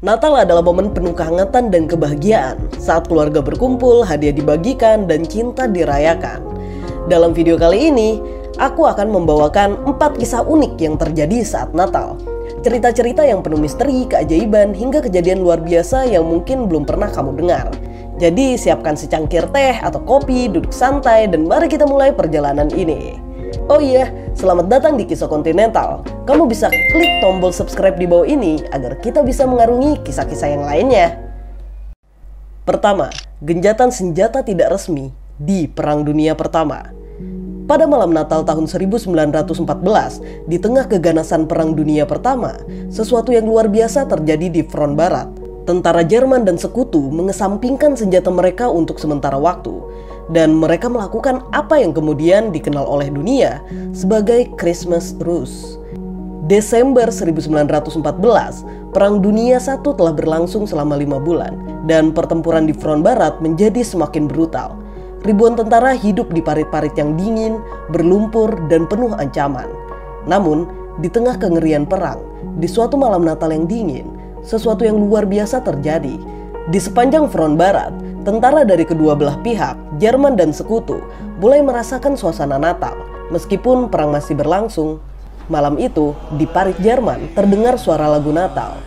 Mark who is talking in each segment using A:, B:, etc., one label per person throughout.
A: Natal adalah momen penuh kehangatan dan kebahagiaan saat keluarga berkumpul, hadiah dibagikan, dan cinta dirayakan. Dalam video kali ini, aku akan membawakan 4 kisah unik yang terjadi saat Natal. Cerita-cerita yang penuh misteri, keajaiban, hingga kejadian luar biasa yang mungkin belum pernah kamu dengar. Jadi siapkan secangkir teh atau kopi, duduk santai, dan mari kita mulai perjalanan ini. Oh iya, selamat datang di Kisah Kontinental. Kamu bisa klik tombol subscribe di bawah ini agar kita bisa mengarungi kisah-kisah yang lainnya. Pertama, genjatan senjata tidak resmi di Perang Dunia Pertama. Pada malam Natal tahun 1914, di tengah keganasan Perang Dunia Pertama, sesuatu yang luar biasa terjadi di front barat. Tentara Jerman dan sekutu mengesampingkan senjata mereka untuk sementara waktu, dan mereka melakukan apa yang kemudian dikenal oleh dunia sebagai Christmas Truce. Desember 1914, Perang Dunia I telah berlangsung selama 5 bulan, dan pertempuran di front barat menjadi semakin brutal. Ribuan tentara hidup di parit-parit yang dingin, berlumpur, dan penuh ancaman. Namun, di tengah kengerian perang, di suatu malam Natal yang dingin, sesuatu yang luar biasa terjadi. Di sepanjang front barat, tentara dari kedua belah pihak, Jerman dan sekutu, mulai merasakan suasana Natal. Meskipun perang masih berlangsung, malam itu di parit Jerman terdengar suara lagu Natal.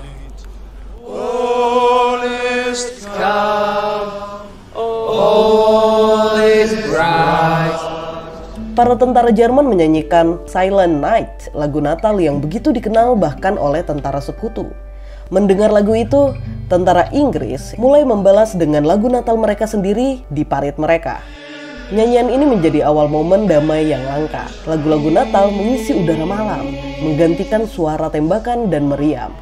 A: All is calm, all is bright. Para tentara Jerman menyanyikan Silent Night, lagu Natal yang begitu dikenal bahkan oleh tentara sekutu. Mendengar lagu itu, tentara Inggris mulai membalas dengan lagu Natal mereka sendiri di parit mereka. Nyanyian ini menjadi awal momen damai yang langka. Lagu-lagu Natal mengisi udara malam, menggantikan suara tembakan dan meriam.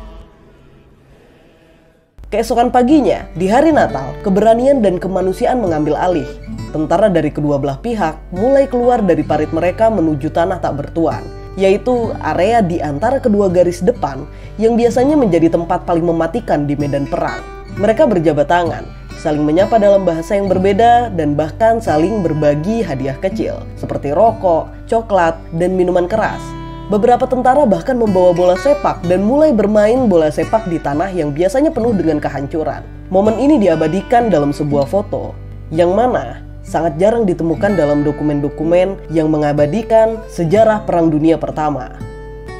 A: Keesokan paginya, di hari Natal, keberanian dan kemanusiaan mengambil alih. Tentara dari kedua belah pihak mulai keluar dari parit mereka menuju tanah tak bertuan, yaitu area di antara kedua garis depan yang biasanya menjadi tempat paling mematikan di medan perang. Mereka berjabat tangan, saling menyapa dalam bahasa yang berbeda, dan bahkan saling berbagi hadiah kecil seperti rokok, coklat, dan minuman keras. Beberapa tentara bahkan membawa bola sepak dan mulai bermain bola sepak di tanah yang biasanya penuh dengan kehancuran. Momen ini diabadikan dalam sebuah foto, yang mana sangat jarang ditemukan dalam dokumen-dokumen yang mengabadikan sejarah Perang Dunia Pertama.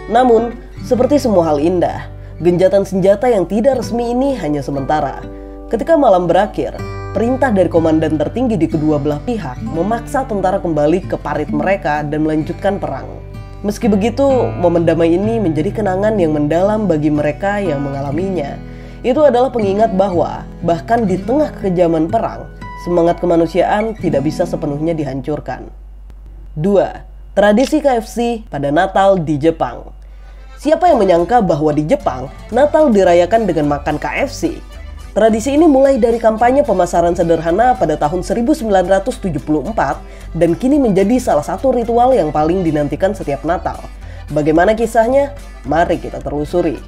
A: Namun, seperti semua hal indah, genjatan senjata yang tidak resmi ini hanya sementara. Ketika malam berakhir, perintah dari komandan tertinggi di kedua belah pihak memaksa tentara kembali ke parit mereka dan melanjutkan perang. Meski begitu, momen damai ini menjadi kenangan yang mendalam bagi mereka yang mengalaminya. Itu adalah pengingat bahwa bahkan di tengah kekejaman perang, semangat kemanusiaan tidak bisa sepenuhnya dihancurkan. 2. Tradisi KFC pada Natal di Jepang. Siapa yang menyangka bahwa di Jepang, Natal dirayakan dengan makan KFC? Tradisi ini mulai dari kampanye pemasaran sederhana pada tahun 1974 dan kini menjadi salah satu ritual yang paling dinantikan setiap Natal. Bagaimana kisahnya? Mari kita telusuri.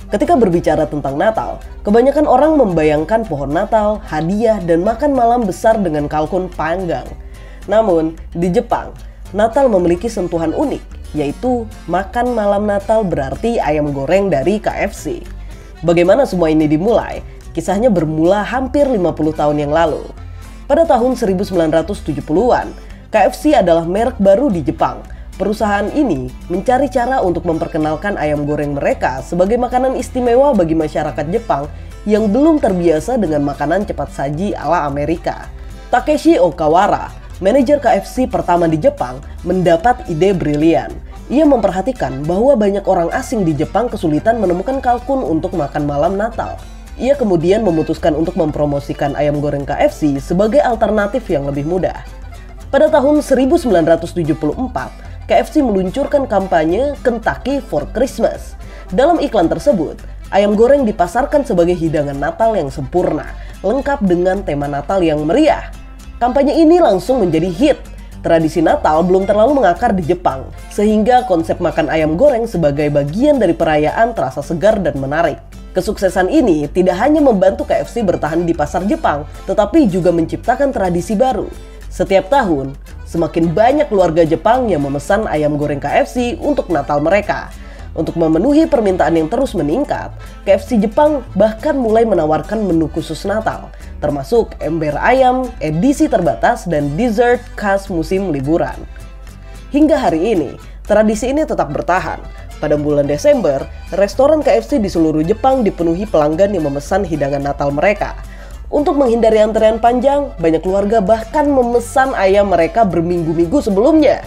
A: Ketika berbicara tentang Natal, kebanyakan orang membayangkan pohon Natal, hadiah, dan makan malam besar dengan kalkun panggang. Namun, di Jepang, Natal memiliki sentuhan unik, yaitu makan malam Natal berarti ayam goreng dari KFC. Bagaimana semua ini dimulai? Kisahnya bermula hampir 50 tahun yang lalu. Pada tahun 1970-an, KFC adalah merek baru di Jepang. Perusahaan ini mencari cara untuk memperkenalkan ayam goreng mereka sebagai makanan istimewa bagi masyarakat Jepang yang belum terbiasa dengan makanan cepat saji ala Amerika. Takeshi Okawara, manajer KFC pertama di Jepang, mendapat ide brilian. Ia memperhatikan bahwa banyak orang asing di Jepang kesulitan menemukan kalkun untuk makan malam Natal. Ia kemudian memutuskan untuk mempromosikan ayam goreng KFC sebagai alternatif yang lebih mudah. Pada tahun 1974, KFC meluncurkan kampanye Kentucky for Christmas. Dalam iklan tersebut, ayam goreng dipasarkan sebagai hidangan Natal yang sempurna, lengkap dengan tema Natal yang meriah. Kampanye ini langsung menjadi hit. Tradisi Natal belum terlalu mengakar di Jepang, sehingga konsep makan ayam goreng sebagai bagian dari perayaan terasa segar dan menarik. Kesuksesan ini tidak hanya membantu KFC bertahan di pasar Jepang, tetapi juga menciptakan tradisi baru. Setiap tahun, semakin banyak keluarga Jepang yang memesan ayam goreng KFC untuk Natal mereka. Untuk memenuhi permintaan yang terus meningkat, KFC Jepang bahkan mulai menawarkan menu khusus Natal, termasuk ember ayam, edisi terbatas, dan dessert khas musim liburan. Hingga hari ini, tradisi ini tetap bertahan. Pada bulan Desember, restoran KFC di seluruh Jepang dipenuhi pelanggan yang memesan hidangan Natal mereka. Untuk menghindari antrean panjang, banyak keluarga bahkan memesan ayam mereka berminggu-minggu sebelumnya.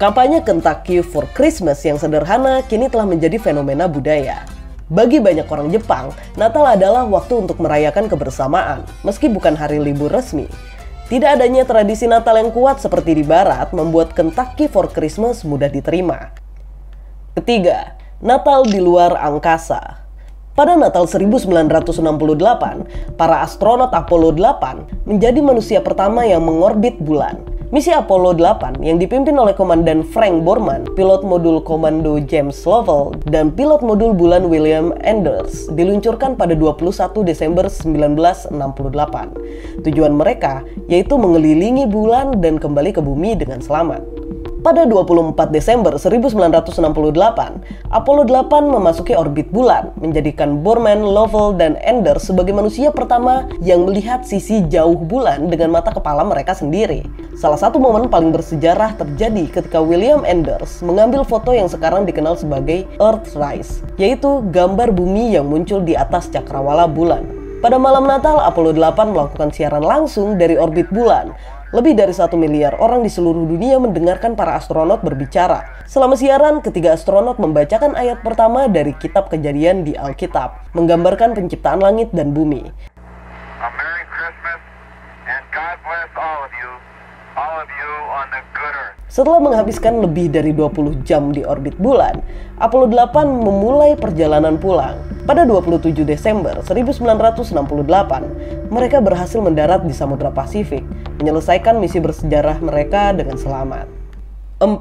A: Kampanye Kentucky for Christmas yang sederhana kini telah menjadi fenomena budaya. Bagi banyak orang Jepang, Natal adalah waktu untuk merayakan kebersamaan, meski bukan hari libur resmi. Tidak adanya tradisi Natal yang kuat seperti di Barat membuat Kentucky for Christmas mudah diterima. Ketiga, Natal di luar angkasa. Pada Natal 1968, para astronot Apollo 8 menjadi manusia pertama yang mengorbit bulan. Misi Apollo 8 yang dipimpin oleh Komandan Frank Borman, pilot modul Komando James Lovell, dan pilot modul bulan William Enders diluncurkan pada 21 Desember 1968. Tujuan mereka yaitu mengelilingi bulan dan kembali ke bumi dengan selamat. Pada 24 Desember 1968, Apollo 8 memasuki orbit bulan, menjadikan Borman, Lovell, dan Enders sebagai manusia pertama yang melihat sisi jauh bulan dengan mata kepala mereka sendiri. Salah satu momen paling bersejarah terjadi ketika William Enders mengambil foto yang sekarang dikenal sebagai Earthrise, yaitu gambar bumi yang muncul di atas cakrawala bulan. Pada malam Natal, Apollo 8 melakukan siaran langsung dari orbit bulan. Lebih dari 1 miliar orang di seluruh dunia mendengarkan para astronot berbicara. Selama siaran, ketiga astronot membacakan ayat pertama dari kitab Kejadian di Alkitab, menggambarkan penciptaan langit dan bumi.
B: A Merry Christmas and God bless all of you on the good earth.
A: Setelah menghabiskan lebih dari 20 jam di orbit bulan, Apollo 8 memulai perjalanan pulang. Pada 27 Desember 1968, mereka berhasil mendarat di Samudra Pasifik, menyelesaikan misi bersejarah mereka dengan selamat. 4.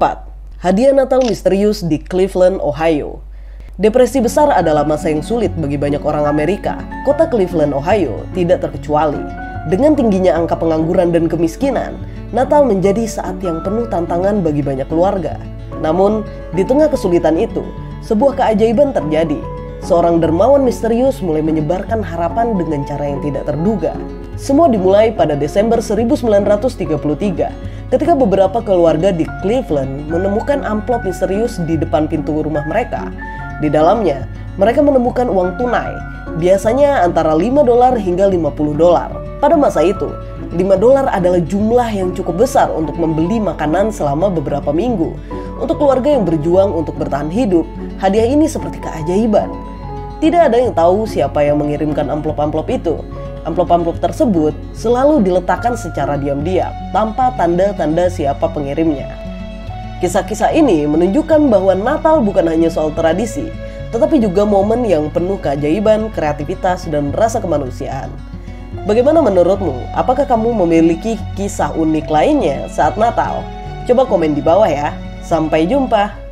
A: Hadiah Natal misterius di Cleveland, Ohio. Depresi besar adalah masa yang sulit bagi banyak orang Amerika. Kota Cleveland, Ohio tidak terkecuali. Dengan tingginya angka pengangguran dan kemiskinan, Natal menjadi saat yang penuh tantangan bagi banyak keluarga. Namun, di tengah kesulitan itu, sebuah keajaiban terjadi. Seorang dermawan misterius mulai menyebarkan harapan dengan cara yang tidak terduga. Semua dimulai pada Desember 1933, ketika beberapa keluarga di Cleveland menemukan amplop misterius di depan pintu rumah mereka. Di dalamnya, mereka menemukan uang tunai, biasanya antara $5 hingga $50. Pada masa itu, $5 adalah jumlah yang cukup besar untuk membeli makanan selama beberapa minggu. Untuk keluarga yang berjuang untuk bertahan hidup, hadiah ini seperti keajaiban. Tidak ada yang tahu siapa yang mengirimkan amplop-amplop itu. Amplop-amplop tersebut selalu diletakkan secara diam-diam, tanpa tanda-tanda siapa pengirimnya. Kisah-kisah ini menunjukkan bahwa Natal bukan hanya soal tradisi, tetapi juga momen yang penuh keajaiban, kreativitas, dan rasa kemanusiaan. Bagaimana menurutmu? Apakah kamu memiliki kisah unik lainnya saat Natal? Coba komen di bawah ya. Sampai jumpa.